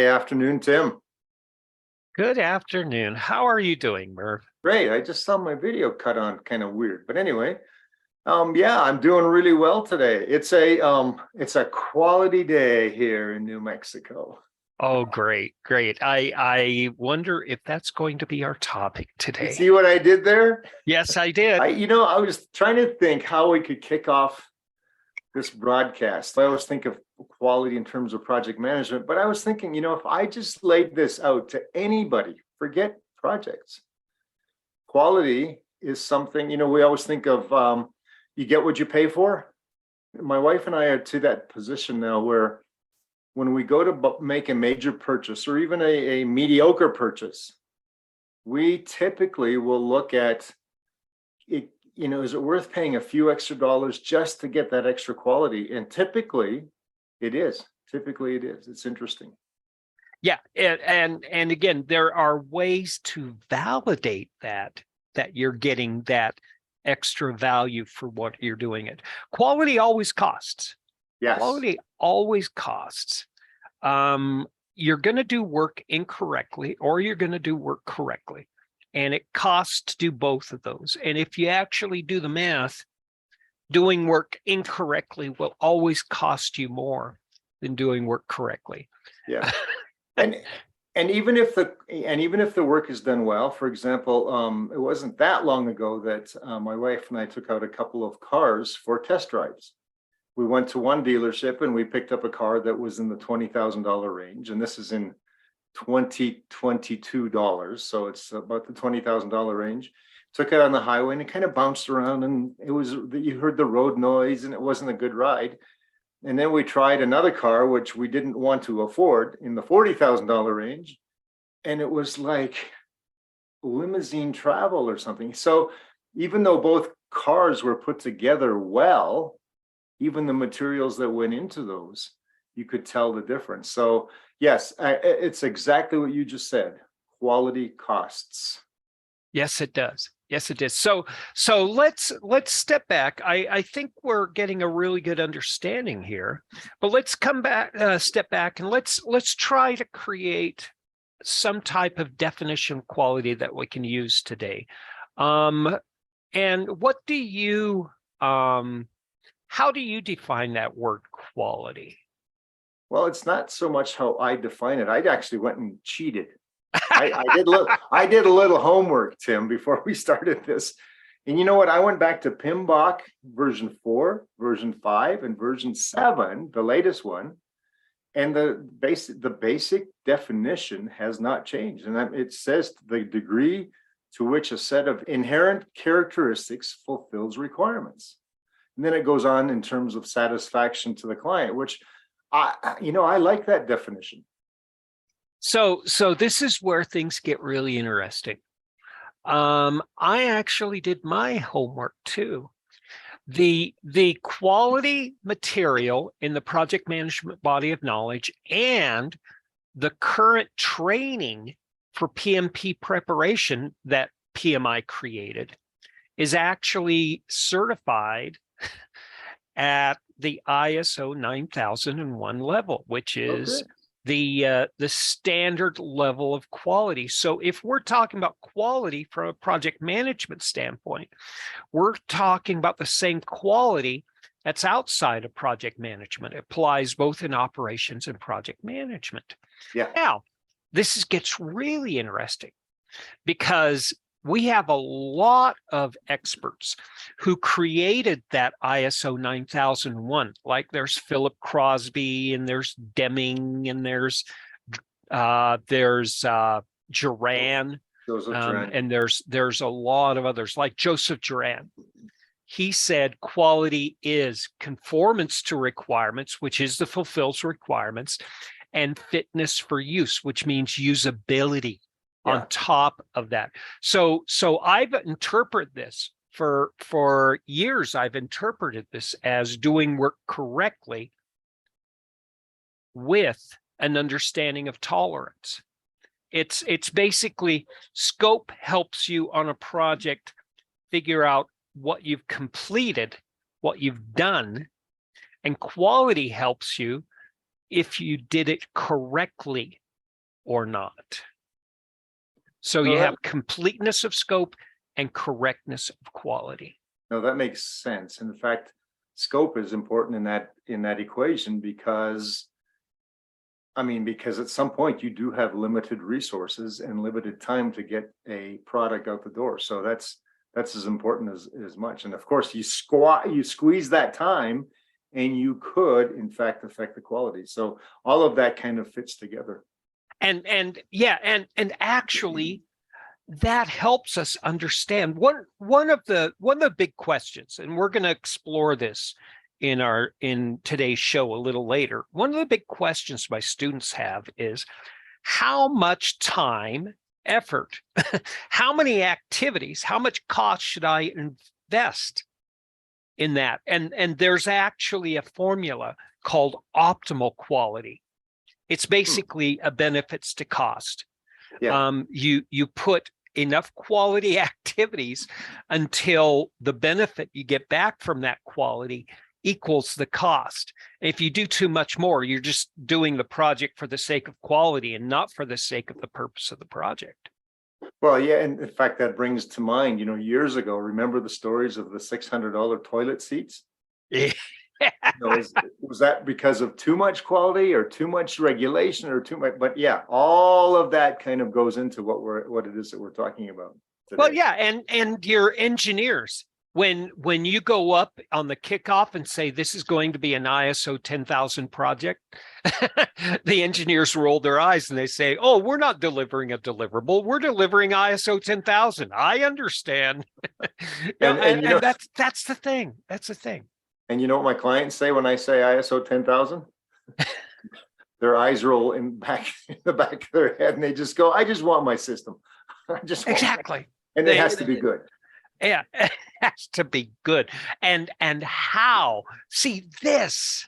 Good afternoon, Tim. Good afternoon. How are you doing, Merv? Great. I just saw my video cut on kind of weird. But anyway, yeah, I'm doing really well today. It's a quality day here in New Mexico. Oh, great, great. I wonder if that's going to be our topic You today. see what I did there? Yes, I did. I was trying to think how we could kick off this broadcast. I always think of quality in terms of project management, but I was thinking, if I just laid this out to anybody, forget projects. Quality is something, we always think of you get what you pay for. My wife and I are to that position now where when we go to make a major purchase or even a mediocre purchase, we typically will look at it, is it worth paying a few extra dollars just to get that extra quality? And typically it is. It's interesting. Yeah, and again, there are ways to validate that you're getting that extra value for what you're doing it. Quality always costs. Yes. Quality always costs. You're going to do work incorrectly or you're going to do work correctly. And it costs to do both of those. And if you actually do the math, doing work incorrectly will always cost you more than doing work correctly. Yeah. And even if the work is done well, for example, it wasn't that long ago that my wife and I took out a couple of cars for test drives. We went to one dealership and we picked up a car that was in the $20,000 range, and this is in 2022 dollars, so it's about the $20,000 range. Took it on the highway and it kind of bounced around, and you heard the road noise, and it wasn't a good ride. And then we tried another car, which we didn't want to afford, in the $40,000 range. And it was like limousine travel or something. So even though both cars were put together well, even the materials that went into those, you could tell the difference. So yes, it's exactly what you just said. Quality costs. Yes, it does. Yes, it is. So let's step back. I think we're getting a really good understanding here, but let's come back, step back, and let's try to create some type of definition of quality that we can use today. And what do you, how do you define that word quality? Well, it's not so much how I define it. I actually went and cheated. I did a little homework, Tim, before we started this. And you know what? I went back to PMBOK version 4, version 5, and version 7, the latest one. And the basic definition has not changed. And it says the degree to which a set of inherent characteristics fulfills requirements. And then it goes on in terms of satisfaction to the client, which I like that definition. So this is where things get really interesting. I actually did my homework too. The quality material in the project management body of knowledge and the current training for PMP preparation that PMI created is actually certified at the ISO 9001 level, which is the standard level of quality. So if we're talking about quality from a project management standpoint, we're talking about the same quality that's outside of project management. It applies both in operations and project management. Yeah. Now, this gets really interesting because we have a lot of experts who created that ISO 9001. Like there's Philip Crosby, and there's Deming, and there's Duran, and there's a lot of others like Joseph Duran. He said quality is conformance to requirements, which is the fulfills requirements, and fitness for use, which means usability. On top of that. So I've interpreted this for years. I've interpreted this as doing work correctly with an understanding of tolerance. It's basically scope helps you on a project figure out what you've completed, what you've done, and quality helps you if you did it correctly or not. So No, you that, have completeness of scope and correctness of quality. no, that makes sense. In fact, scope is important in that equation because because at some point you do have limited resources and limited time to get a product out the door. So that's as important as much. And of course, you squeeze that time, and you could, in fact, affect the quality. So all of that kind of fits together. And actually, that helps us understand one of the big questions, and we're going to explore this in today's show a little later. One of the big questions my students have is how much time, effort, how many activities, how much cost should I invest in that? And there's actually a formula called optimal quality. It's basically a benefits to cost. Yeah. You put enough quality activities until the benefit you get back from that quality equals the cost. If you do too much more, you're just doing the project for the sake of quality and not for the sake of the purpose of the project. Well, yeah, and in fact, that brings to mind, years ago, remember the stories of the $600 toilet seats? Yeah. Was that because of too much quality or too much regulation or too much? But yeah, all of that kind of goes into what it is that we're talking about today. Well, yeah, and your engineers, when you go up on the kickoff and say this is going to be an ISO 10,000 project, the engineers roll their eyes and they say, "Oh, we're not delivering a deliverable. We're delivering ISO 10,000." I understand. and that's the thing. That's the thing. And you know what my clients say when I say ISO 10,000? Their eyes roll in the back of their head, and they just go, "I just want my system. I just want exactly." And it has to be good. Yeah, it has to be good. And how? See, this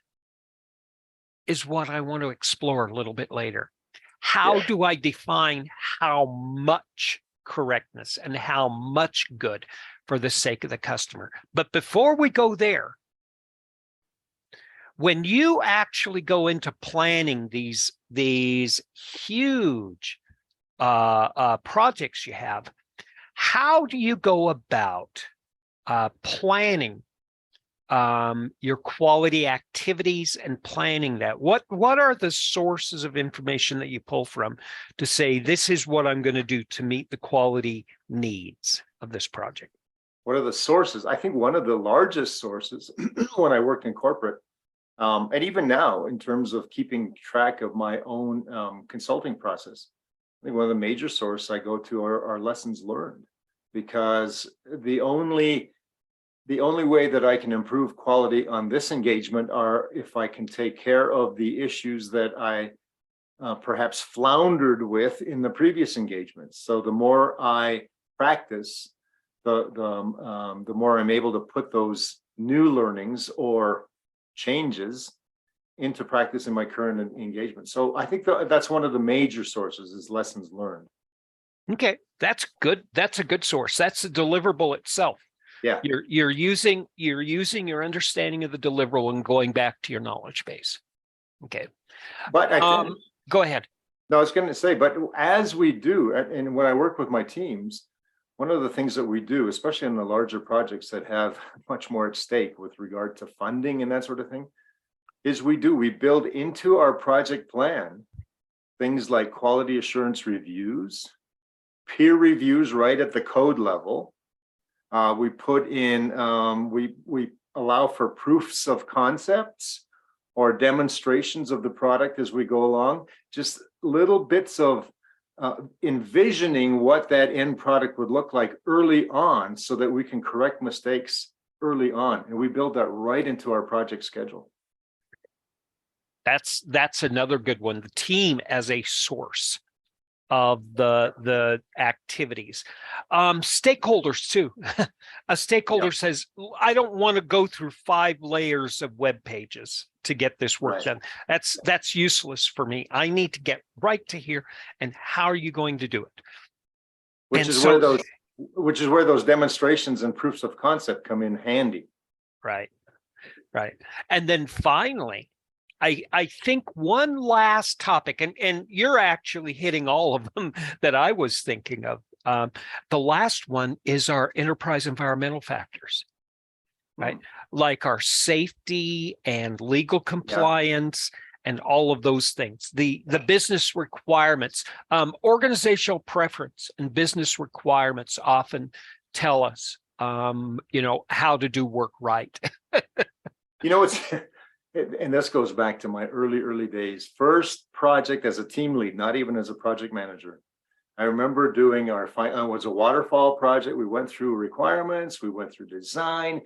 is what I want to explore a little bit later. How do I define how much correctness and how much good for the sake of the customer? But before we go there, when you actually go into planning these huge projects you have, how do you go about planning your quality activities and planning that? What are the sources of information that you pull from to say this is what I'm going to do to meet the quality needs of this project? What are the sources? I think one of the largest sources when I worked in corporate, and even now in terms of keeping track of my own consulting process, I think one of the major sources I go to are lessons learned, because the only way that I can improve quality on this engagement are if I can take care of the issues that I perhaps floundered with in the previous engagements. So the more I practice, the more I'm able to put those new learnings or changes into practice in my current engagement. So I think that's one of the major sources is lessons learned. Okay, that's good. That's a good source. That's the deliverable itself. Yeah, you're using your understanding of the deliverable and going back to your knowledge base. Okay, but I think, go ahead. No, I was going to say, but as we do, and when I work with my teams, one of the things that we do, especially in the larger projects that have much more at stake with regard to funding and that sort of thing, is we build into our project plan things like quality assurance reviews, peer reviews right at the code level. We put in, we allow for proofs of concepts or demonstrations of the product as we go along, just little bits of envisioning what that end product would look like early on so that we can correct mistakes early on. And we build that right into our project schedule. That's another good one. The team as a source of the activities. Stakeholders too. A stakeholder says, I don't want to go through 5 layers of web pages to get this work done. That's useless for me. I need to get right to here. And how are you going to do it? Which is where those demonstrations and proofs of concept come in handy. Right. And then finally, I think one last topic, and you're actually hitting all of them that I was thinking of. The last one is our enterprise environmental factors, right? Like our safety and legal compliance and all of those things. The business requirements, organizational preference and business requirements often tell us, how to do work right. It's, and this goes back to my early days. First project as a team lead, not even as a project manager. I remember doing it was a waterfall project. We went through requirements, we went through design.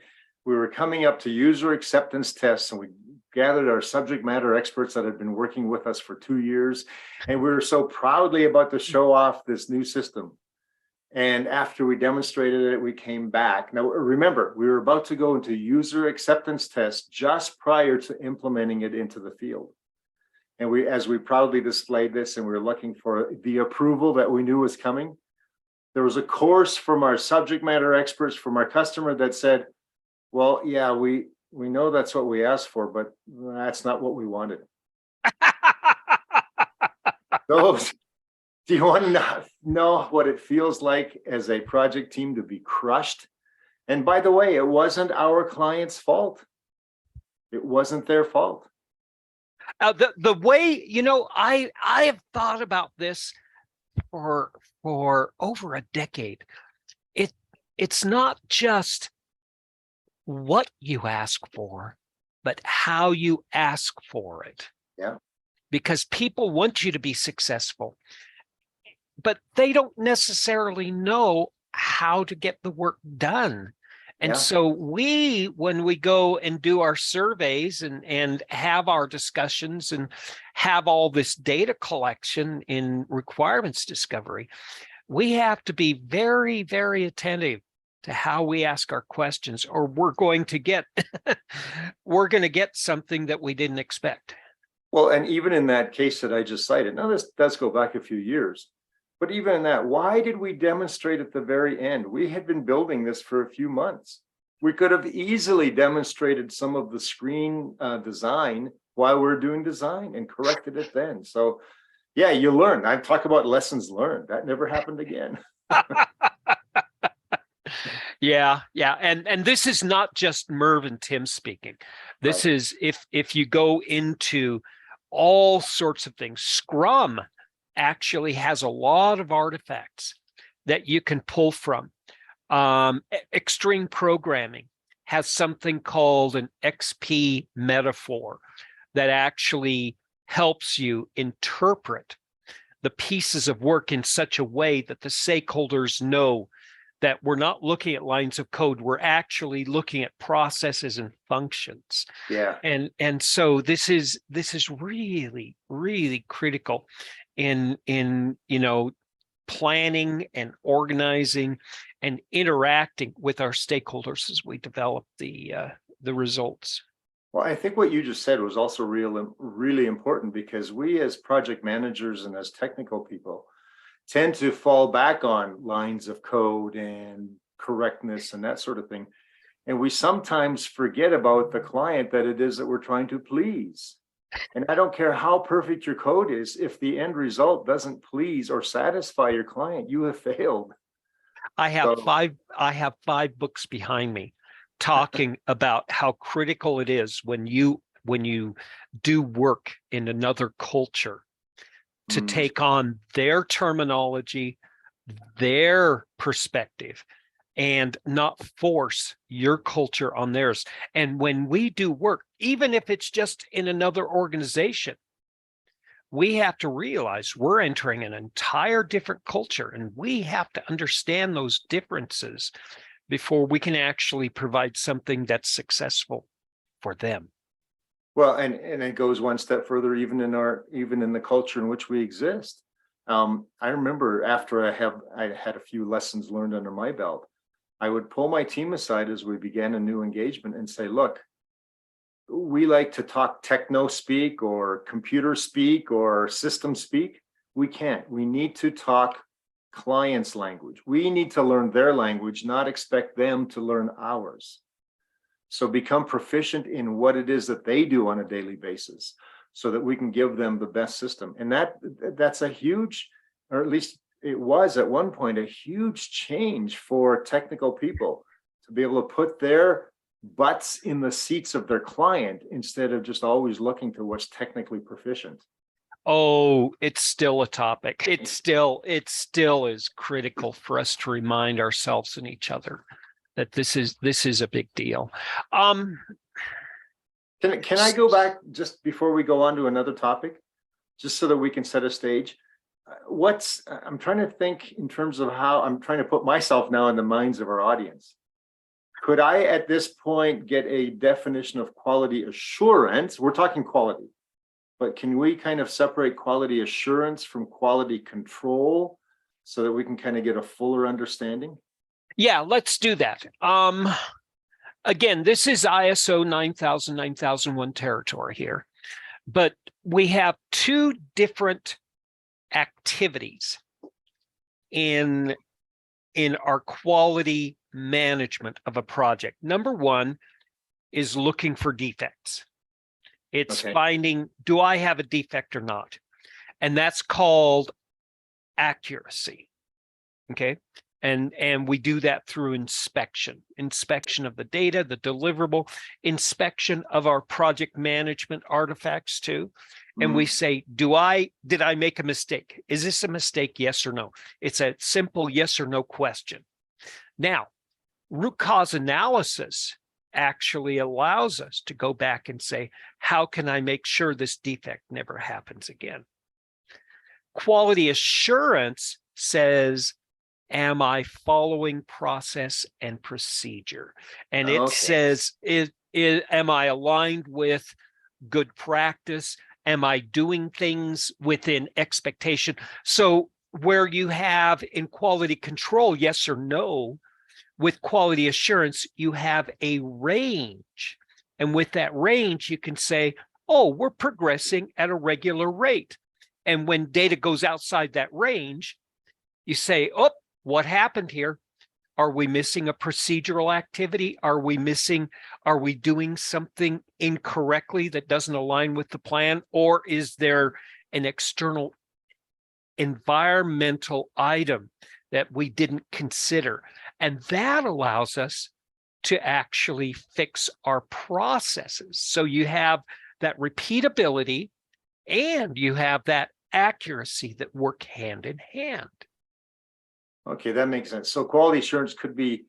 We were coming up to user acceptance tests, and we gathered our subject matter experts that had been working with us for 2 years. And we were so proudly about to show off this new system. And after we demonstrated it, we came back. Now, remember, we were about to go into user acceptance tests just prior to implementing it into the field. And as we proudly displayed this, and we were looking for the approval that we knew was coming, there was a course from our subject matter experts from our customer that said, well, yeah, we know that's what we asked for, but that's not what we wanted. Those. Do you want to know what it feels like as a project team to be crushed? And by the way, it wasn't our client's fault. It wasn't their fault. The way, I have thought about this for over a decade. It's not just what you ask for, but how you ask for it. Yeah. Because people want you to be successful, but they don't necessarily know how to get the work done. And so when we go and do our surveys and have our discussions and have all this data collection in requirements discovery, we have to be very, very attentive to how we ask our questions, or we're going to get something that we didn't expect. Well, and even in that case that I just cited, now this does go back a few years, but even in that, why did we demonstrate at the very end? We had been building this for a few months. We could have easily demonstrated some of the screen design while we're doing design and corrected it then. So yeah, you learn. I talk about lessons learned. That never happened again. Yeah. And this is not just Merv and Tim speaking. This is if you go into all sorts of things. Scrum actually has a lot of artifacts that you can pull from. Extreme programming has something called an XP metaphor that actually helps you interpret the pieces of work in such a way that the stakeholders know that we're not looking at lines of code, we're actually looking at processes and functions. Yeah. And so this is really, really critical in planning and organizing and interacting with our stakeholders as we develop the results. Well, I think what you just said was also really important, because we as project managers and as technical people tend to fall back on lines of code and correctness and that sort of thing. And we sometimes forget about the client that it is that we're trying to please. And I don't care how perfect your code is, if the end result doesn't please or satisfy your client, you have failed. I have five books behind me talking about how critical it is when you do work in another culture to take on their terminology, their perspective, and not force your culture on theirs. And when we do work, even if it's just in another organization, we have to realize we're entering an entire different culture, and we have to understand those differences before we can actually provide something that's successful for them. Well, and it goes one step further, even in the culture in which we exist. I remember after I had a few lessons learned under my belt, I would pull my team aside as we began a new engagement and say, look, we like to talk techno speak or computer speak or system speak. We can't. We need to talk clients' language. We need to learn their language, not expect them to learn ours. So become proficient in what it is that they do on a daily basis so that we can give them the best system. And that's a huge, or at least it was at one point, a huge change for technical people to be able to put their butts in the seats of their client instead of just always looking to what's technically proficient. Oh, it's still a topic. It still is critical for us to remind ourselves and each other that this is a big deal. Can I go back just before we go on to another topic, just so that we can set a stage? I'm trying to think in terms of how I'm trying to put myself now in the minds of our audience. Could I, at this point, get a definition of quality assurance? We're talking quality, but can we kind of separate quality assurance from quality control so that we can kind of get a fuller understanding? Yeah, let's do that. Again, this is ISO 9000, 9001 territory here, but we have two different activities in our quality management of a project. Number one is looking for defects. It's finding, do I have a defect or not? And that's called accuracy. Okay. And we do that through inspection of the data, the deliverable, inspection of our project management artifacts too. And we say, did I make a mistake? Is this a mistake? Yes or no? It's a simple yes or no question. Now, root cause analysis actually allows us to go back and say, how can I make sure this defect never happens again? Quality assurance says, am I following process and procedure? And it says, am I aligned with good practice? Am I doing things within expectation? So where you have in quality control, yes or no, with quality assurance, you have a range. And with that range, you can say, oh, we're progressing at a regular rate. And when data goes outside that range, you say, oh, what happened here? Are we missing a procedural activity? Are we doing something incorrectly that doesn't align with the plan? Or is there an external environmental item that we didn't consider? And that allows us to actually fix our processes. So you have that repeatability and you have that accuracy that work hand in hand. Okay, that makes sense. So quality assurance could be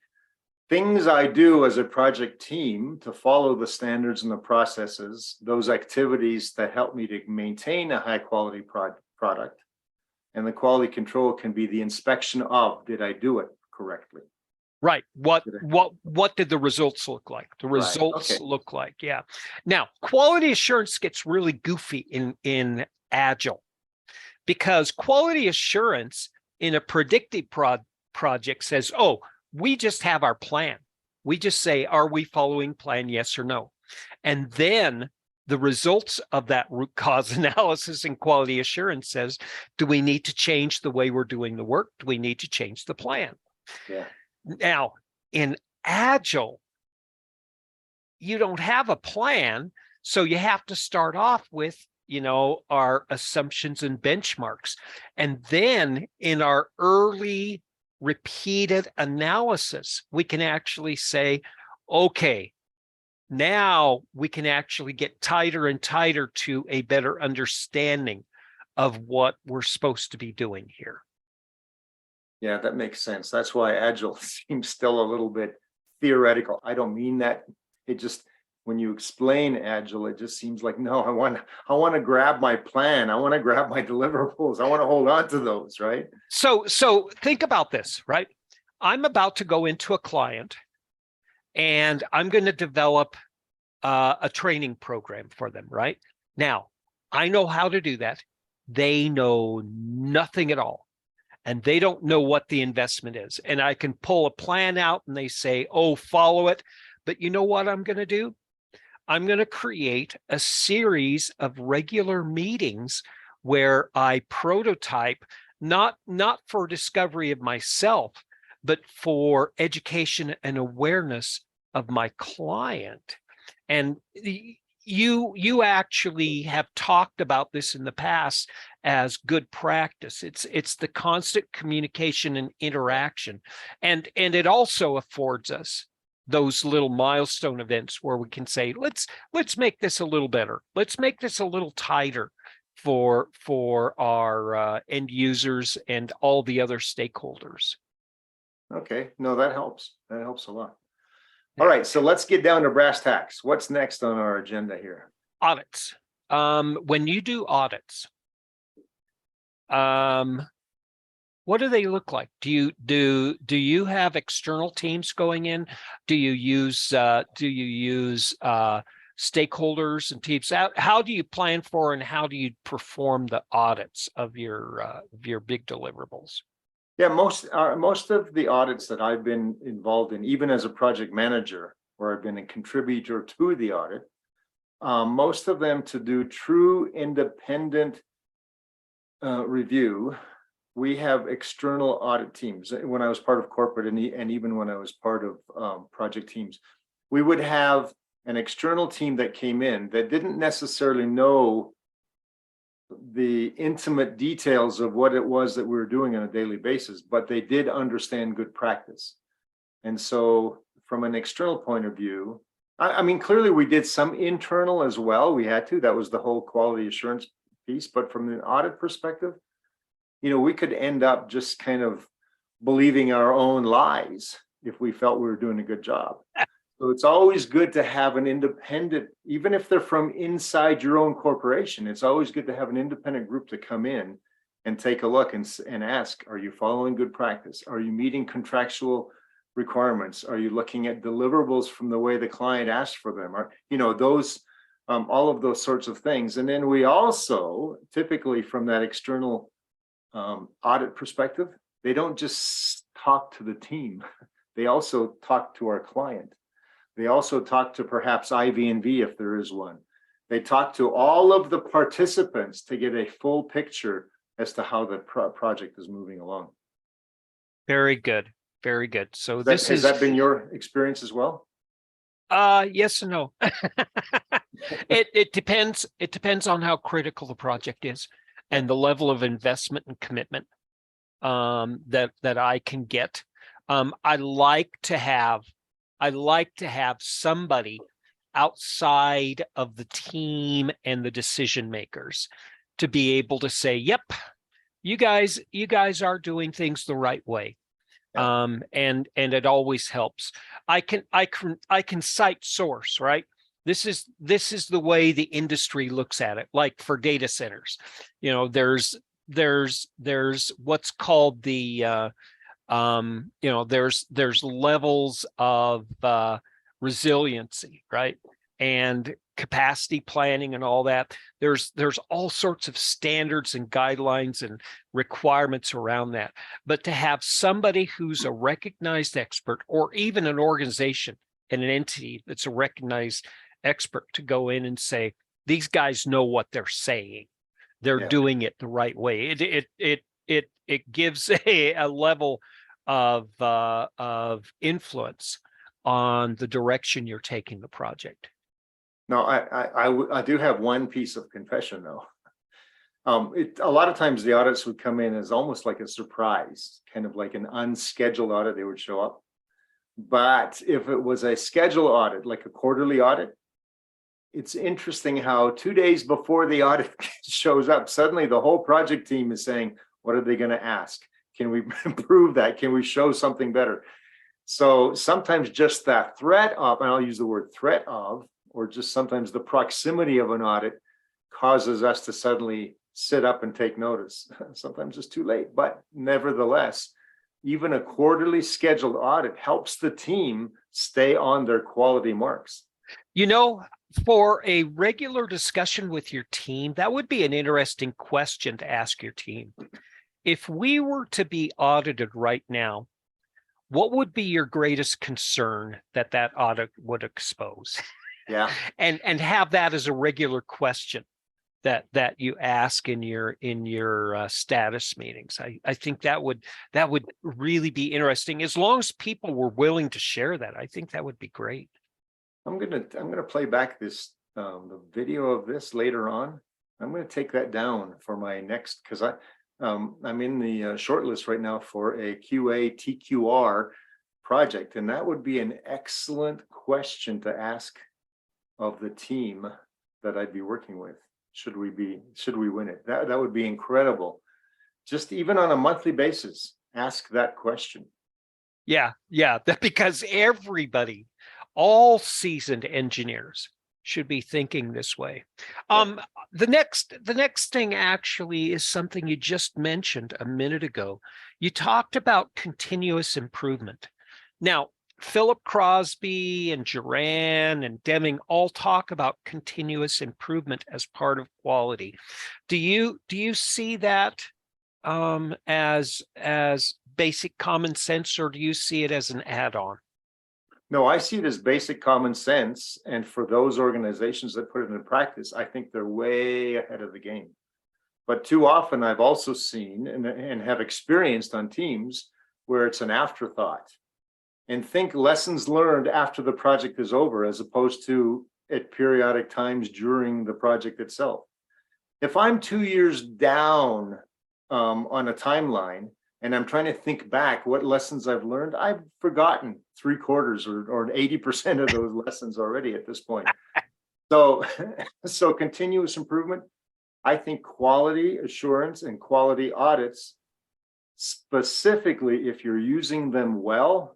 things I do as a project team to follow the standards and the processes, those activities that help me to maintain a high quality product. And the quality control can be the inspection of, did I do it correctly? Right. What did the results look like? The results look like, yeah. Now, quality assurance gets really goofy in Agile because quality assurance in a predictive project says, oh, we just have our plan. We just say, are we following plan, yes or no? And then the results of that root cause analysis and quality assurance says, do we need to change the way we're doing the work? Do we need to change the plan? Yeah. Now, in Agile, you don't have a plan, so you have to start off with our assumptions and benchmarks. And then in our early repeated analysis, we can actually say, okay, now we can actually get tighter and tighter to a better understanding of what we're supposed to be doing here. Yeah, that makes sense. That's why Agile seems still a little bit theoretical. I don't mean that. It just, when you explain Agile, it just seems like, no, I want to grab my plan. I want to grab my deliverables. I want to hold on to those, right? So think about this, right? I'm about to go into a client and I'm going to develop a training program for them, right? Now, I know how to do that. They know nothing at all. And they don't know what the investment is. And I can pull a plan out and they say, oh, follow it. But you know what I'm going to do? I'm going to create a series of regular meetings where I prototype, not for discovery of myself, but for education and awareness of my client. And you actually have talked about this in the past as good practice. It's the constant communication and interaction. And it also affords us those little milestone events where we can say, let's make this a little better. Let's make this a little tighter for our end users and all the other stakeholders. Okay, no, that helps. That helps a lot. All right, so let's get down to brass tacks. What's next on our agenda here? Audits. When you do audits, what do they look like? Do you have external teams going in? Do you use stakeholders and teams? How do you plan for and how do you perform the audits of your big deliverables? Yeah, most of the audits that I've been involved in, even as a project manager, where I've been a contributor to the audit, most of them to do true independent review. We have external audit teams. When I was part of corporate and even when I was part of project teams, we would have an external team that came in that didn't necessarily know the intimate details of what it was that we were doing on a daily basis, but they did understand good practice. And so from an external point of view, I mean, clearly we did some internal as well. We had to, that was the whole quality assurance piece. But from an audit perspective, you know, we could end up just kind of believing our own lies if we felt we were doing a good job. So it's always good to have an independent, even if they're from inside your own corporation, it's always good to have an independent group to come in and take a look and ask, are you following good practice? Are you meeting contractual requirements? Are you looking at deliverables from the way the client asked for them? Or, you know, those, all of those sorts of things. And then we also, typically from that external audit perspective, they don't just talk to the team. They also talk to our client. They also talk to perhaps IV&V if there is one. They talk to all of the participants to get a full picture as to how the project is moving along. Very good. Very good. So Has that been your experience as well? Yes and no. It depends. It depends on how critical the project is and the level of investment and commitment that I can get. I like to have somebody outside of the team and the decision makers to be able to say, yep, you guys are doing things the right way. Yeah. And it always helps. I can cite source, right? This is the way the industry looks at it. Like for data centers, you know, there's what's called the you know, there's levels of resiliency, right? And capacity planning and all that. There's all sorts of standards and guidelines and requirements around that. But to have somebody who's a recognized expert, or even an organization and an entity that's a recognized expert, to go in and say, these guys know what they're saying. They're doing it the right way. It gives a level of influence on the direction you're taking the project. No, I do have one piece of confession though. A lot of times the audits would come in as almost like a surprise, kind of like an unscheduled audit. They would show up. But if it was a scheduled audit, like a quarterly audit, it's interesting how 2 days before the audit shows up, suddenly the whole project team is saying, what are they going to ask? Can we improve that? Can we show something better? So sometimes just that threat of, and I'll use the word threat of, or just sometimes the proximity of an audit causes us to suddenly sit up and take notice. Sometimes it's too late, but nevertheless, even a quarterly scheduled audit helps the team stay on their quality marks. You know, for a regular discussion with your team, that would be an interesting question to ask your team. If we were to be audited right now, what would be your greatest concern that audit would expose? Yeah. And have that as a regular question. that you ask in your status meetings. I think that would really be interesting. As long as people were willing to share that, I think that would be great. I'm gonna play back this the video of this later on. I'm gonna take that down for my next, because I'm in the shortlist right now for a QA TQR project, and that would be an excellent question to ask of the team that I'd be working with. Should we win it? That would be incredible. Just even on a monthly basis, ask that question. Yeah, that because everybody, all seasoned engineers should be thinking this way. The next thing actually is something you just mentioned a minute ago. You talked about continuous improvement. Now, Philip Crosby and Jerome and Deming all talk about continuous improvement as part of quality. Do you see that as basic common sense, or do you see it as an add-on? No, I see it as basic common sense. And for those organizations that put it into practice, I think they're way ahead of the game. But too often I've also seen and have experienced on teams where it's an afterthought, and think lessons learned after the project is over, as opposed to at periodic times during the project itself. If I'm 2 years down on a timeline, and I'm trying to think back what lessons I've learned, I've forgotten 3/4 or 80% of those lessons already at this point. So, so continuous improvement, I think quality assurance and quality audits, specifically if you're using them well,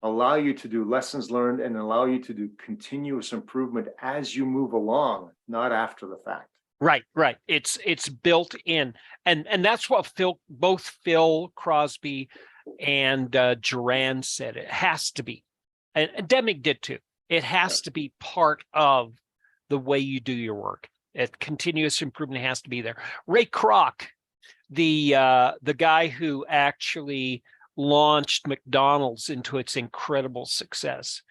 allow you to do lessons learned and allow you to do continuous improvement as you move along, not after the fact. Right. It's built in, and that's what both Phil Crosby and Jerome said. It has to be, and Deming did too. It has to be part of the way you do your work. Continuous improvement has to be there. Ray Kroc, the guy who actually launched McDonald's into its incredible success,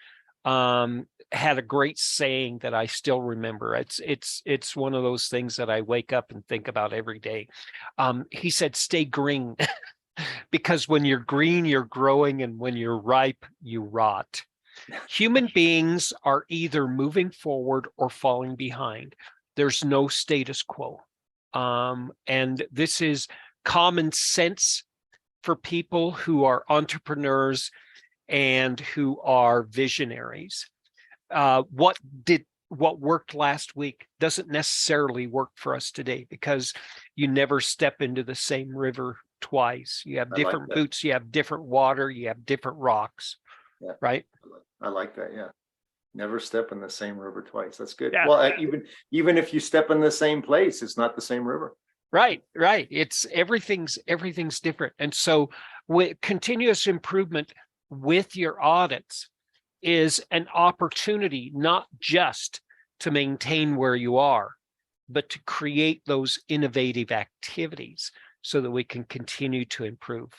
had a great saying that I still remember. It's one of those things that I wake up and think about every day. He said, "Stay green," because when you're green, you're growing, and when you're ripe, you rot. Human beings are either moving forward or falling behind. There's no status quo. And this is common sense for people who are entrepreneurs and who are visionaries. What worked last week doesn't necessarily work for us today, because you never step into the same river twice. You have different boots, you have different water, you have different rocks. Yeah. Right? I like that. Yeah. Never step in the same river twice. That's good. Yeah. Well, even if you step in the same place, it's not the same river. Right. It's everything's different. And so with continuous improvement with your audits is an opportunity, not just to maintain where you are, but to create those innovative activities so that we can continue to improve.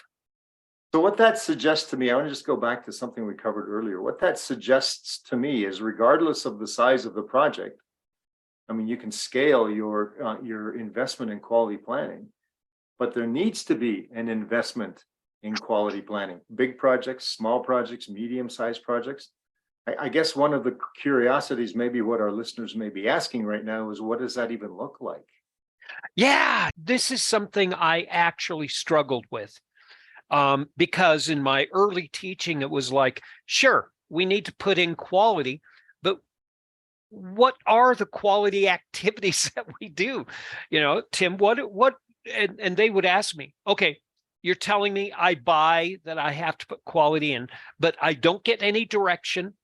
So what that suggests to me, I want to just go back to something we covered earlier. What that suggests to me is, regardless of the size of the project, I mean, you can scale your investment in quality planning, but there needs to be an investment in quality planning. Big projects, small projects, medium-sized projects. I guess one of the curiosities, maybe what our listeners may be asking right now, is what does that even look like? Yeah, this is something I actually struggled with, because in my early teaching, it was like, sure, we need to put in quality, but what are the quality activities that we do? Tim, what, and they would ask me, okay, you're telling me I buy that I have to put quality in, but I don't get any direction.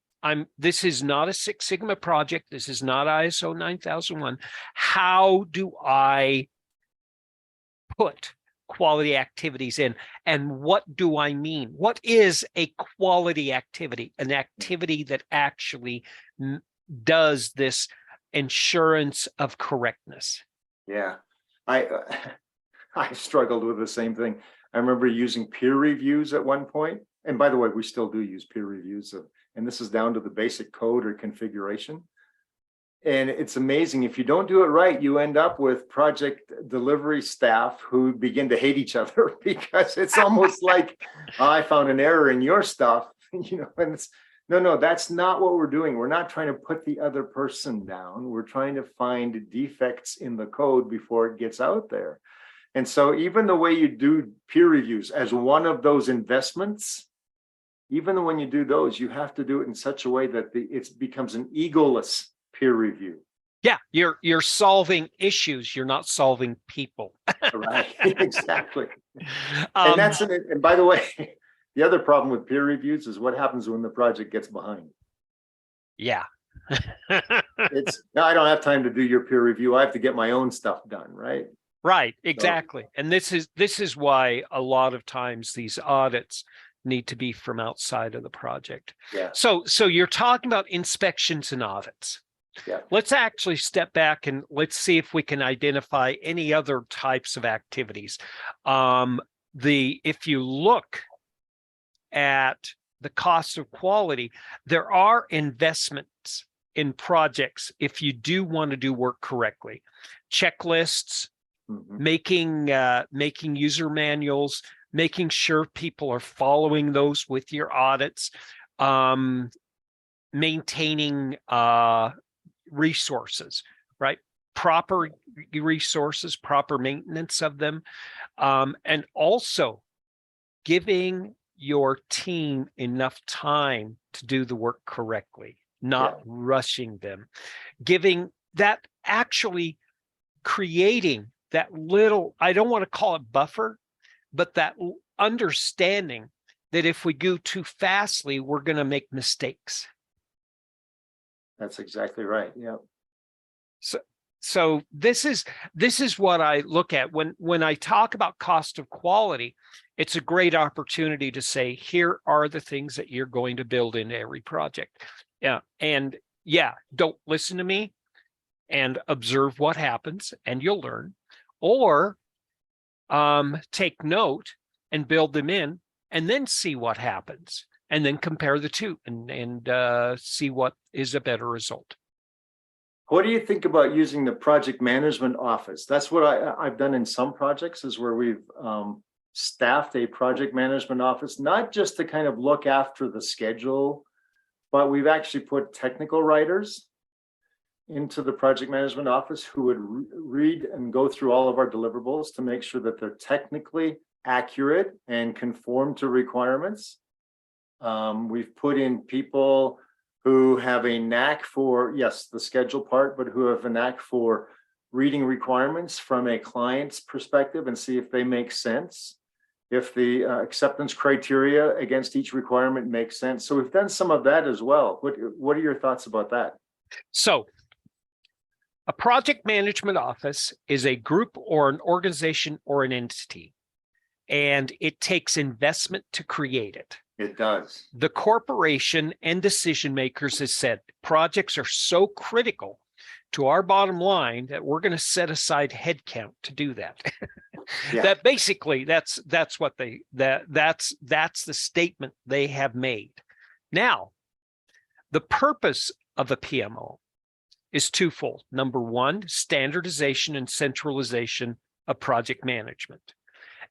This is not a Six Sigma project. This is not ISO 9001. How do I put quality activities in? And what do I mean? What is a quality activity? An activity that actually does this assurance of correctness. Yeah, I struggled with the same thing. I remember using peer reviews at one point. And by the way, we still do use peer reviews and this is down to the basic code or configuration. And it's amazing. If you don't do it right, you end up with project delivery staff who begin to hate each other because it's almost like, "Oh, I found an error in your stuff," and it's no, that's not what we're doing. We're not trying to put the other person down. We're trying to find defects in the code before it gets out there. And so even the way you do peer reviews as one of those investments, even when you do those, you have to do it in such a way that it becomes an egoless peer review. Yeah, you're solving issues. You're not solving people. Right, exactly. And by the way, the other problem with peer reviews is what happens when the project gets behind. Yeah. Now I don't have time to do your peer review. I have to get my own stuff done, right? Right, exactly. And this is why a lot of times these audits need to be from outside of the project. Yeah. So you're talking about inspections and audits. Yeah. Let's actually step back and let's see if we can identify any other types of activities. If you look at the cost of quality, there are investments in projects if you do want to do work correctly. Checklists, making user manuals, making sure people are following those with your audits, maintaining resources, right? Proper resources, proper maintenance of them, and also giving your team enough time to do the work correctly, not rushing them, giving that, actually creating that little, I don't want to call it buffer, but that understanding that if we go too fastly, we're going to make mistakes. That's exactly right. Yeah. So this is what I look at when I talk about cost of quality. It's a great opportunity to say, here are the things that you're going to build into every project. Yeah. And don't listen to me and observe what happens and you'll learn, or take note and build them in and then see what happens and then compare the two and see what is a better result. What do you think about using the project management office? That's what I've done in some projects, is where we've staffed a project management office, not just to kind of look after the schedule, but we've actually put technical writers into the project management office who would read and go through all of our deliverables to make sure that they're technically accurate and conform to requirements. We've put in people who have a knack for, yes, the schedule part, but who have a knack for reading requirements from a client's perspective and see if they make sense, if the acceptance criteria against each requirement makes sense. So we've done some of that as well. What are your thoughts about that? So a project management office is a group or an organization or an entity, and it takes investment to create it. It does. The corporation and decision makers has said projects are so critical to our bottom line that we're going to set aside headcount to do that. That basically that's the statement they have made. Now, the purpose of a PMO is twofold. Number one, standardization and centralization of project management.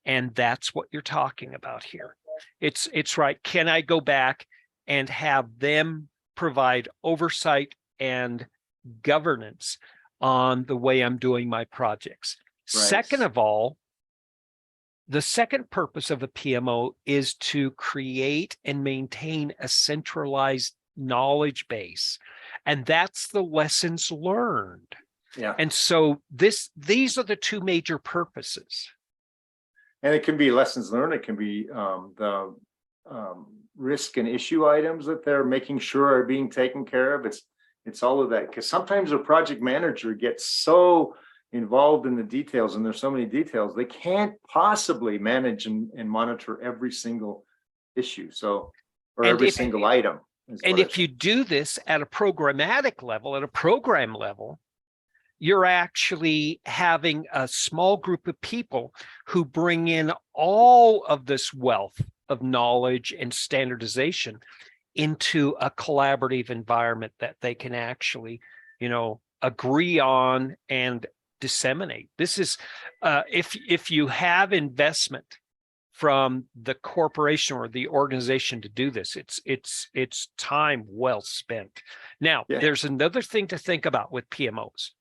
And that's what you're talking about here. It's right. Can I go back and have them provide oversight and governance on the way I'm doing my projects? Right. Second of all, the second purpose of a PMO is to create and maintain a centralized knowledge base. And that's the lessons learned. Yeah. And so these are the two major purposes. And it can be lessons learned. It can be the risk and issue items that they're making sure are being taken care of. It's all of that, because sometimes a project manager gets so involved in the details, and there's so many details, they can't possibly manage and monitor every single issue. So, or every single item. And if you do this at a programmatic level, at a program level, you're actually having a small group of people who bring in all of this wealth of knowledge and standardization into a collaborative environment that they can actually agree on and disseminate. This is if you have investment from the corporation or the organization to do this, it's time well spent. Now, there's another thing to think about with PMOs.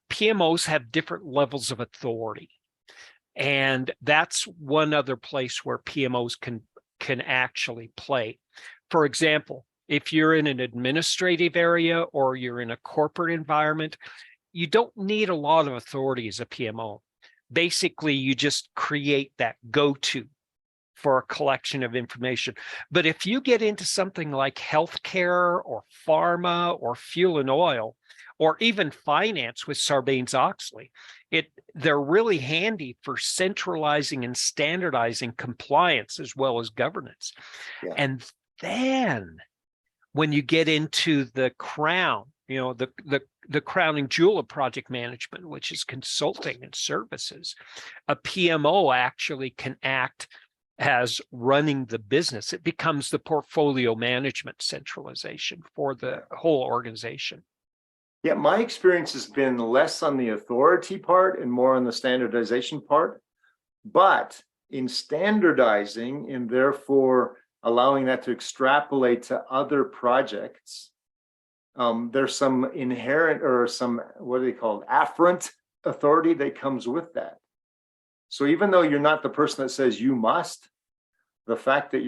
PMOs have different levels of authority, and that's one other place where PMOs can actually play. For example, if you're in an administrative area or you're in a corporate environment, you don't need a lot of authority as a PMO. Basically, you just create that go-to for a collection of information. But if you get into something like healthcare or pharma or fuel and oil, or even finance with Sarbanes-Oxley, they're really handy for centralizing and standardizing compliance as well as governance. Yeah. And then when you get into the crown, the crowning jewel of project management, which is consulting and services, a PMO actually can act as running the business. It becomes the portfolio management centralization for the whole organization. Yeah, my experience has been less on the authority part and more on the standardization part. But in standardizing and therefore allowing that to extrapolate to other projects, there's some inherent or some, what do they call it, afferent authority that comes with that. So even though you're not the person that says you must, the fact that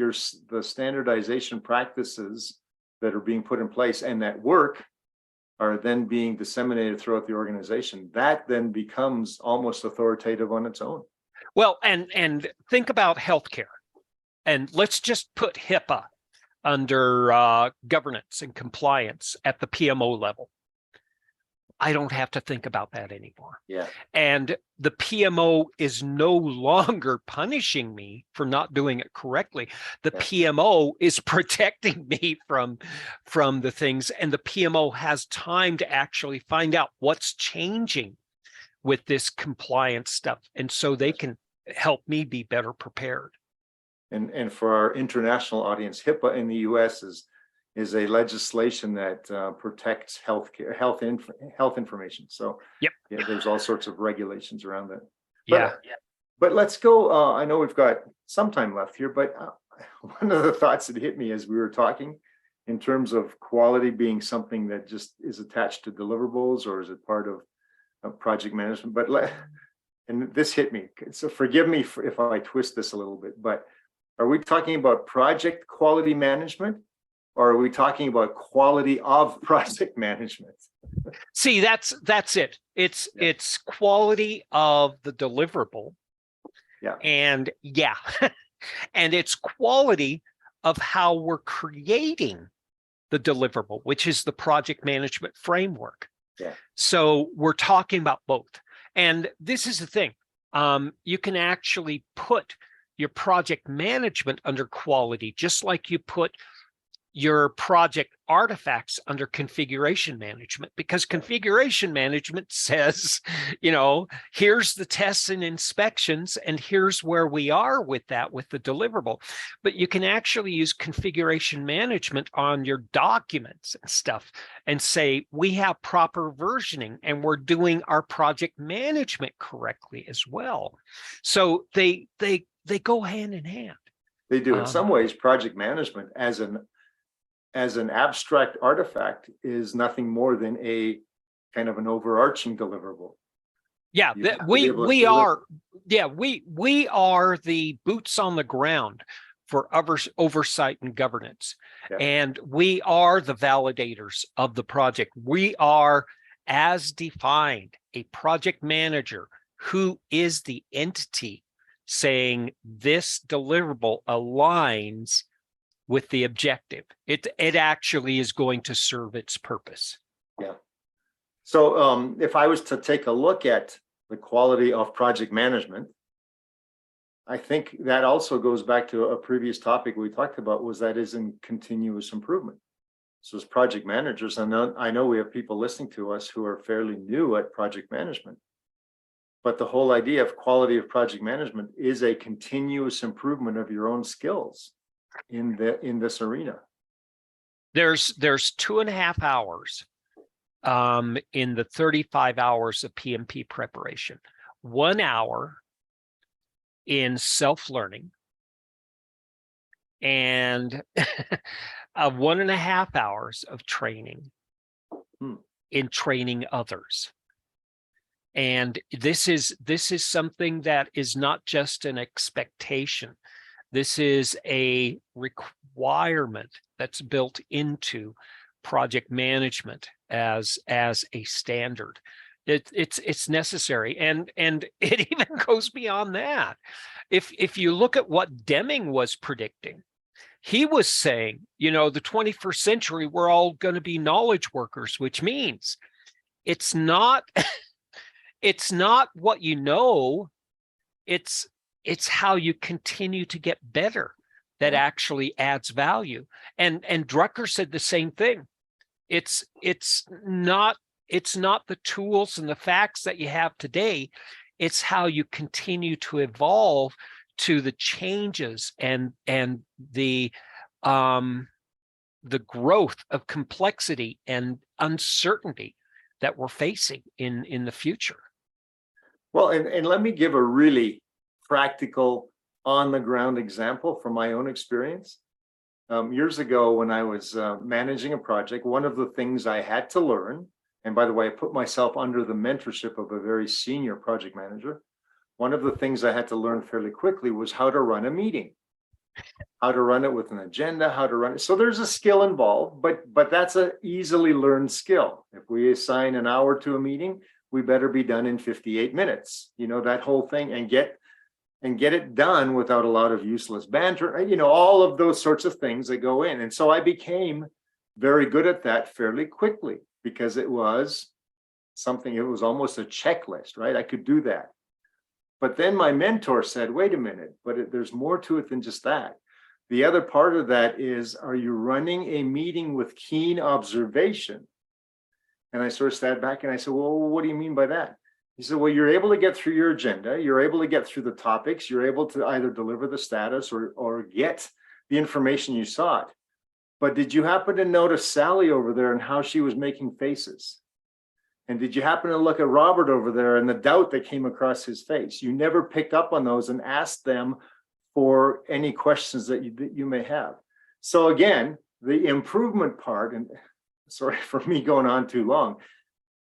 the standardization practices that are being put in place and that work are then being disseminated throughout the organization, that then becomes almost authoritative on its own. Well, and think about healthcare, and let's just put HIPAA under governance and compliance at the PMO level. I don't have to think about that anymore. Yeah. And the PMO is no longer punishing me for not doing it correctly. The PMO is protecting me from the things, and the PMO has time to actually find out what's changing with this compliance stuff. And so they can help me be better prepared. And for our international audience, HIPAA in the US is a legislation that protects health information. So there's all sorts of regulations around that. But let's go. I know we've got some time left here, but one of the thoughts that hit me as we were talking in terms of quality being something that just is attached to deliverables, or is it part of project management? And this hit me. So forgive me if I twist this a little bit, but are we talking about project quality management? Or are we talking about quality of project management? See, that's it. It's quality of the deliverable. Yeah. And and it's quality of how we're creating the deliverable, which is the project management framework. Yeah. So we're talking about both. And this is the thing. You can actually put your project management under quality, just like you put your project artifacts under configuration management, because configuration management says, here's the tests and inspections, and here's where we are with that, with the deliverable. But you can actually use configuration management on your documents and stuff and say, we have proper versioning and we're doing our project management correctly as well. So they go hand in hand. They do. In some ways, project management as an abstract artifact is nothing more than a kind of an overarching deliverable. Yeah, we are the boots on the ground for oversight and governance. Yeah. And we are the validators of the project. We are, as defined, a project manager who is the entity saying this deliverable aligns with the objective. It actually is going to serve its purpose. Yeah. So if I was to take a look at the quality of project management, I think that also goes back to a previous topic we talked about, was that is in continuous improvement. So as project managers, I know we have people listening to us who are fairly new at project management, but the whole idea of quality of project management is a continuous improvement of your own skills in this arena. There's 2.5 hours in the 35 hours of PMP preparation, 1 hour in self-learning and 1.5 hours of training in training others. And this is something that is not just an expectation. This is a requirement that's built into project management as a standard. It's necessary, and it even goes beyond that. If you look at what Deming was predicting, he was saying, the 21st century, we're all going to be knowledge workers, which means it's not it's not what you know, it's how you continue to get better that actually adds value. And Drucker said the same thing. It's not the tools and the facts that you have today, it's how you continue to evolve to the changes and the growth of complexity and uncertainty that we're facing in the future. Well, and let me give a really practical, on-the-ground example from my own experience. Years ago, when I was managing a project, one of the things I had to learn, and by the way, I put myself under the mentorship of a very senior project manager. One of the things I had to learn fairly quickly was how to run a meeting, how to run it with an agenda, how to run it. So there's a skill involved, but that's an easily learned skill. If we assign an hour to a meeting, we better be done in 58 minutes, that whole thing, and get it done without a lot of useless banter, all of those sorts of things that go in. And so I became very good at that fairly quickly because it was almost a checklist, right? I could do that. But then my mentor said, wait a minute, but there's more to it than just that. The other part of that is, are you running a meeting with keen observation? And I sort of sat back and I said, well, what do you mean by that? He said, well, you're able to get through your agenda. You're able to get through the topics. You're able to either deliver the status or get the information you sought. But did you happen to notice Sally over there and how she was making faces? And did you happen to look at Robert over there and the doubt that came across his face? You never picked up on those and asked them for any questions that you may have. So again, the improvement part, and sorry for me going on too long,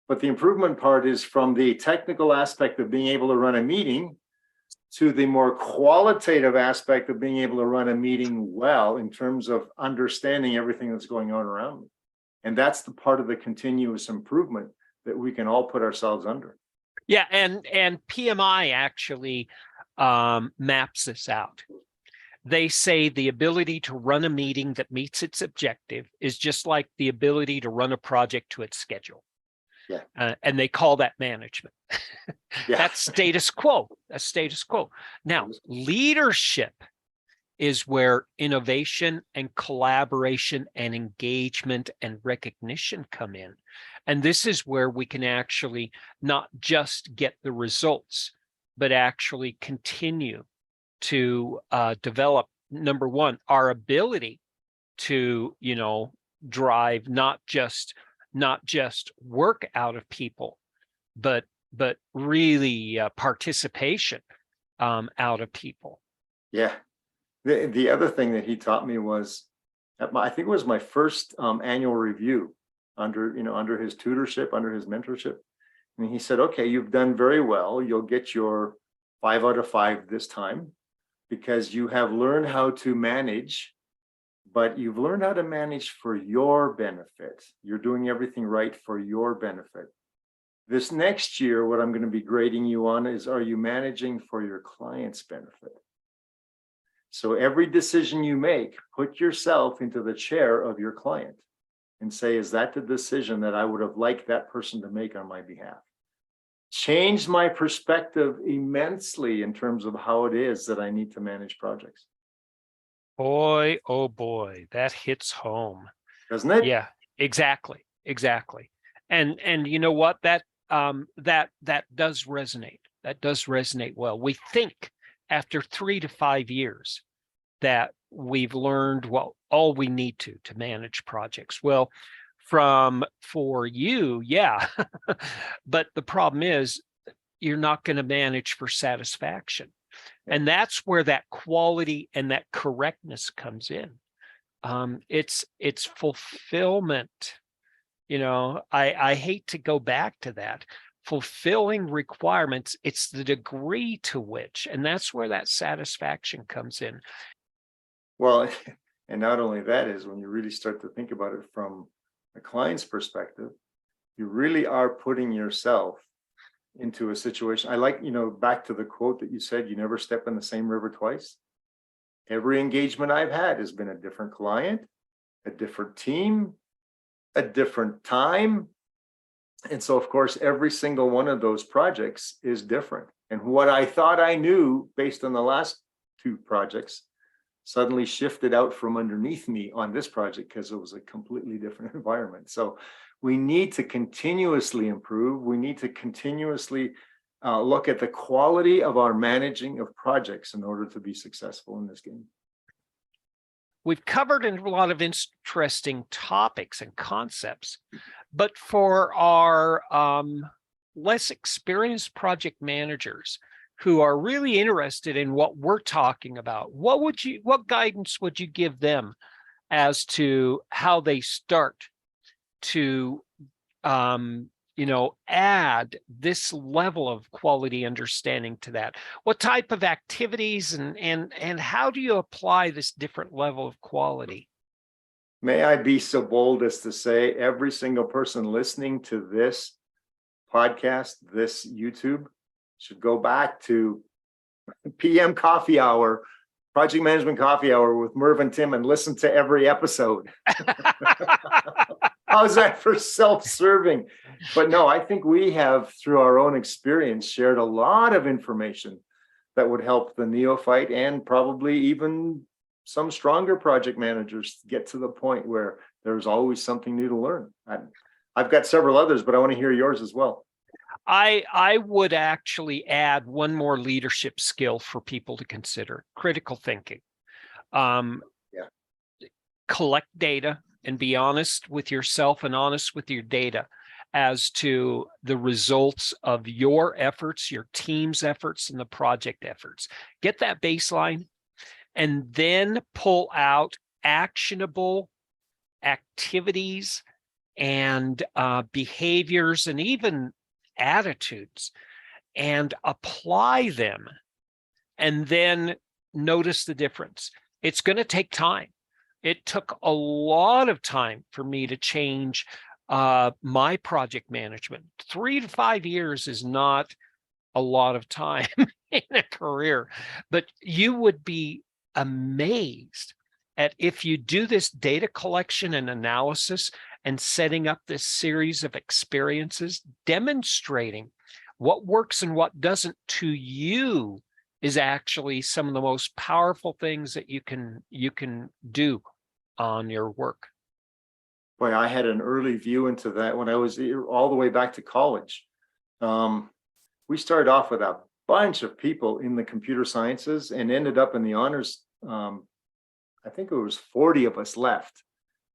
but the improvement part is from the technical aspect of being able to run a meeting to the more qualitative aspect of being able to run a meeting well in terms of understanding everything that's going on around me. And that's the part of the continuous improvement that we can all put ourselves under. Yeah, and PMI actually maps this out. They say the ability to run a meeting that meets its objective is just like the ability to run a project to its schedule. Yeah. And they call that management. Yeah. That's status quo. That's status quo. Now, leadership is where innovation and collaboration and engagement and recognition come in. And this is where we can actually not just get the results, but actually continue to develop, number one, our ability to, drive not just work out of people, but really participation out of people. Yeah. The other thing that he taught me was, I think it was my first annual review under his tutorship, under his mentorship. And he said, okay, you've done very well. You'll get your 5 out of 5 this time because you have learned how to manage, but you've learned how to manage for your benefit. You're doing everything right for your benefit. This next year, what I'm going to be grading you on is, are you managing for your client's benefit? So every decision you make, put yourself into the chair of your client and say, is that the decision that I would have liked that person to make on my behalf? Changed my perspective immensely in terms of how it is that I need to manage projects. Boy, oh boy, that hits home. Doesn't it? Yeah, exactly. And you know what? That does resonate. That does resonate well. We think after 3 to 5 years that we've learned all we need to manage projects. Well, for you, yeah. But the problem is you're not going to manage for satisfaction. And that's where that quality and that correctness comes in. It's fulfillment. I hate to go back to that. Fulfilling requirements, it's the degree to which, and that's where that satisfaction comes in. Well, and not only that is when you really start to think about it from a client's perspective, you really are putting yourself into a situation. I like, back to the quote that you said, you never step in the same river twice. Every engagement I've had has been a different client, a different team, a different time. And so, of course, every single one of those projects is different. And what I thought I knew based on the last two projects suddenly shifted out from underneath me on this project because it was a completely different environment. So we need to continuously improve. We need to continuously look at the quality of our managing of projects in order to be successful in this game. We've covered a lot of interesting topics and concepts, but for our less experienced project managers who are really interested in what we're talking about, what guidance would you give them as to how they start to add this level of quality understanding to that? What type of activities and how do you apply this different level of quality? May I be so bold as to say every single person listening to this podcast, this YouTube, should go back to PM Coffee Hour, Project Management Coffee Hour with Merv and Tim, and listen to every episode. How's that for self-serving? But no, I think we have, through our own experience, shared a lot of information that would help the neophyte and probably even some stronger project managers get to the point where there's always something new to learn. I've got several others, but I want to hear yours as well. I would actually add one more leadership skill for people to consider: critical thinking. Collect data and be honest with yourself and honest with your data as to the results of your efforts, your team's efforts, and the project efforts. Get that baseline and then pull out actionable activities and behaviors and even attitudes and apply them, and then notice the difference. It's going to take time. It took a lot of time for me to change my project management. 3 to 5 years is not a lot of time in a career, but you would be amazed at, if you do this data collection and analysis and setting up this series of experiences, demonstrating what works and what doesn't to you, is actually some of the most powerful things that you can do on your work. Boy, I had an early view into that when I was all the way back to college. We started off with a bunch of people in the computer sciences and ended up in the honors. I think it was 40 of us left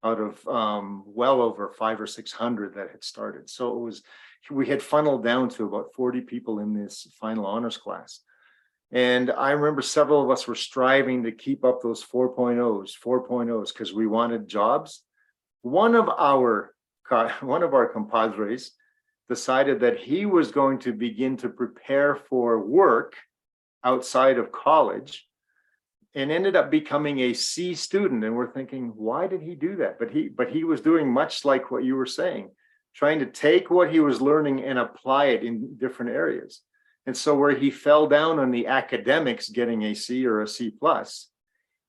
out of well over 500 or 600 that had started. So we had funneled down to about 40 people in this final honors class. And I remember several of us were striving to keep up those 4.0s, because we wanted jobs. One of our compadres decided that he was going to begin to prepare for work outside of college and ended up becoming a C student. And we're thinking, why did he do that? But he was doing much like what you were saying, trying to take what he was learning and apply it in different areas. And so where he fell down on the academics, getting a C or a C plus,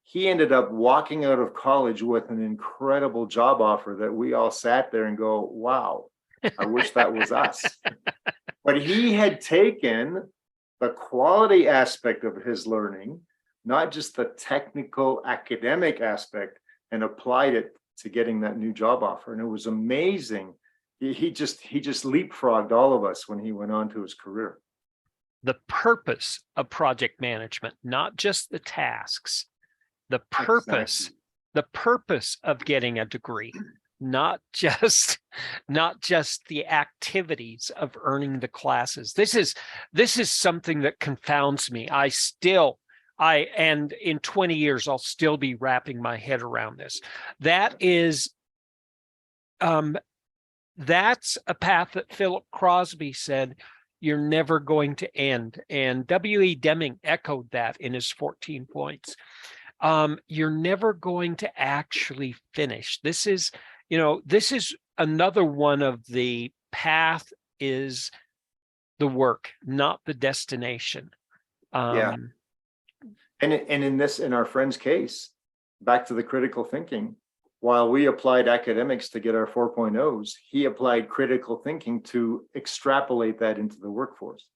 he ended up walking out of college with an incredible job offer that we all sat there and go, wow, I wish that was us. But he had taken the quality aspect of his learning, not just the technical academic aspect, and applied it to getting that new job offer. And it was amazing. He just leapfrogged all of us when he went on to his career. The purpose of project management, not just the tasks, the purpose of getting a degree, not just the activities of earning the classes. This is something that confounds me. And in 20 years, I'll still be wrapping my head around this. That's a path that Philip Crosby said you're never going to end. And W.E. Deming echoed that in his 14 points. You're never going to actually finish. This is another one of the path is the work, not the destination. Yeah. And in our friend's case, back to the critical thinking, while we applied academics to get our 4.0s, he applied critical thinking to extrapolate that into the workforce.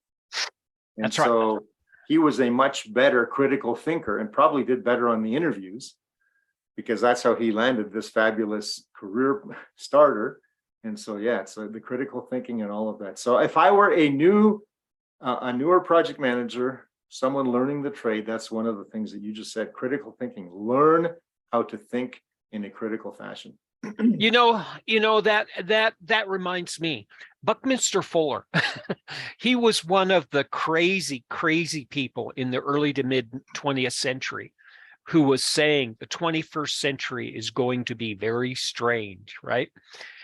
And That's right. So he was a much better critical thinker and probably did better on the interviews, because that's how he landed this fabulous career starter. And so, yeah, so the critical thinking and all of that. So if I were a newer project manager, someone learning the trade, that's one of the things that you just said, critical thinking. Learn how to think in a critical fashion. That reminds me, Buckminster Fuller. He was one of the crazy people in the early to mid 20th century who was saying the 21st century is going to be very strange, right?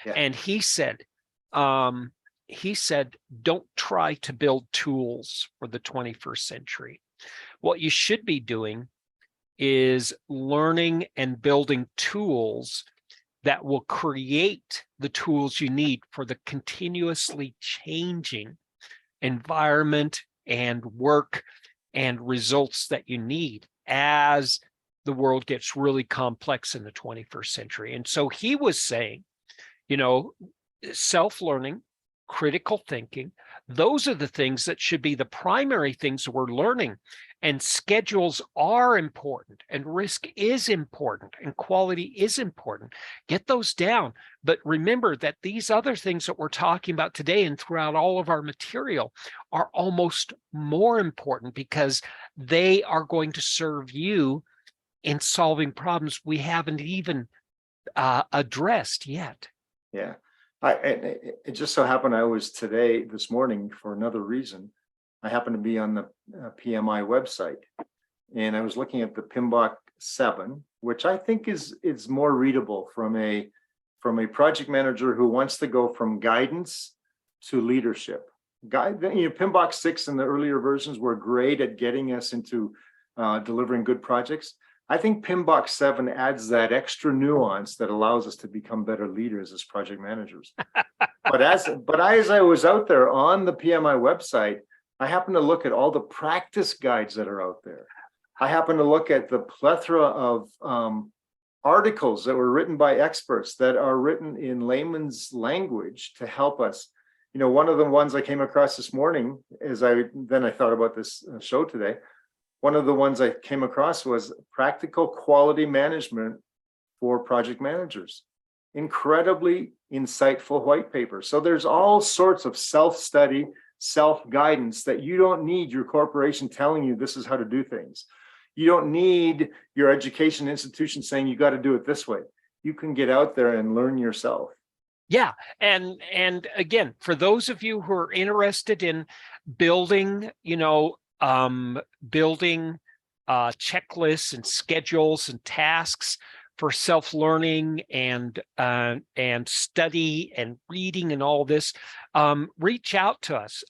Yeah. And he said, don't try to build tools for the 21st century. What you should be doing is learning and building tools that will create the tools you need for the continuously changing environment and work and results that you need as the world gets really complex in the 21st century. And so he was saying, self-learning, critical thinking, those are the things that should be the primary things we're learning. And schedules are important, and risk is important, and quality is important. Get those down. But remember that these other things that we're talking about today and throughout all of our material are almost more important, because they are going to serve you in solving problems we haven't even addressed yet. Yeah. It just so happened I was this morning for another reason. I happened to be on the PMI website, and I was looking at the PMBOK 7, which I think is more readable from a project manager who wants to go from guidance to leadership. PMBOK 6 and the earlier versions were great at getting us into delivering good projects. I think PMBOK 7 adds that extra nuance that allows us to become better leaders as project managers. But as I was out there on the PMI website, I happened to look at all the practice guides that are out there. I happened to look at the plethora of articles that were written by experts that are written in layman's language to help us. One of the ones I came across this morning, I thought about this show today. One of the ones I came across was practical quality management for project managers. Incredibly insightful white paper. So there's all sorts of self-study, self-guidance that you don't need your corporation telling you this is how to do things. You don't need your education institution saying you got to do it this way. You can get out there and learn yourself. Yeah. And again, for those of you who are interested in building, checklists and schedules and tasks for self-learning and study and reading and all this, reach out to us.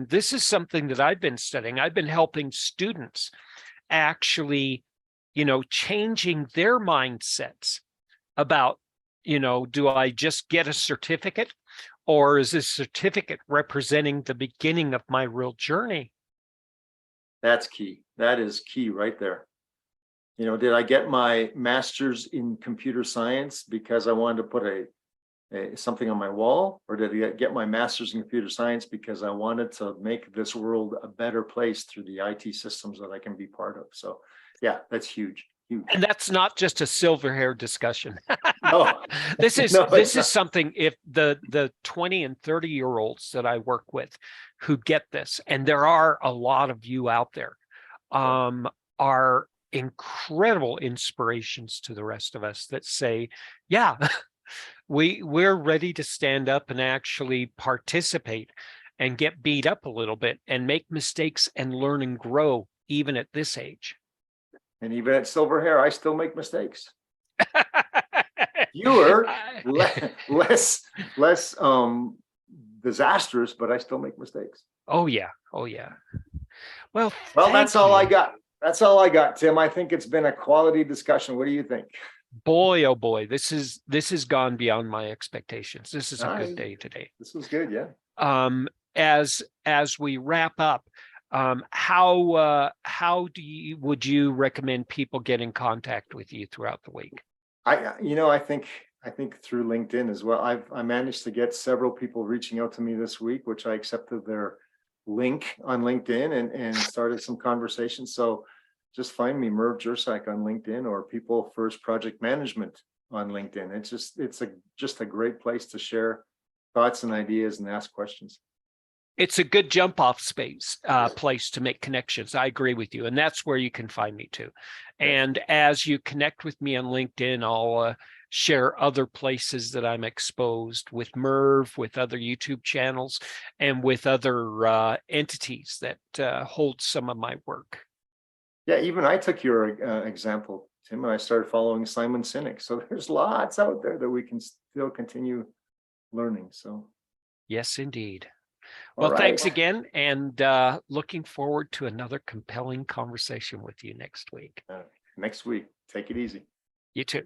This is something that I've been studying. I've been helping students actually, changing their mindsets about, do I just get a certificate, or is this certificate representing the beginning of my real journey? That's key. That is key right there. Did I get my master's in computer science because I wanted to put something on my wall, or did I get my master's in computer science because I wanted to make this world a better place through the IT systems that I can be part of? So, yeah, that's huge. Huge. And that's not just a silver-haired discussion. No, this is something. If the 20 and 30-year-olds that I work with who get this, and there are a lot of you out there, are incredible inspirations to the rest of us that say, yeah, We're ready to stand up and actually participate and get beat up a little bit and make mistakes and learn and grow even at this age. And even at silver hair, I still make mistakes. Fewer, less disastrous, but I still make mistakes. Oh yeah. Oh yeah. Well, That's all I you. got. That's all I got, Tim. I think it's been a quality discussion. What do you think? Boy, oh boy, this has gone beyond my expectations. This is a good day today. This was good, yeah. As we wrap up, how would you recommend people get in contact with you throughout the week? I think through LinkedIn as well. I managed to get several people reaching out to me this week, which I accepted their link on LinkedIn and started some conversations. So just find me, Merv Jersak, on LinkedIn, or People First Project Management on LinkedIn. It's just a great place to share thoughts and ideas and ask questions. It's a good jump off space, place to make connections. I agree with you. And that's where you can find me too. And as you connect with me on LinkedIn, I'll share other places that I'm exposed with Merv, with other YouTube channels, and with other entities that hold some of my work. Yeah, even I took your example, Tim, and I started following Simon Sinek. So there's lots out there that we can still continue learning. So yes, indeed. All Well, right. thanks again, and looking forward to another compelling conversation with you next week. Next week. Take it easy. You too.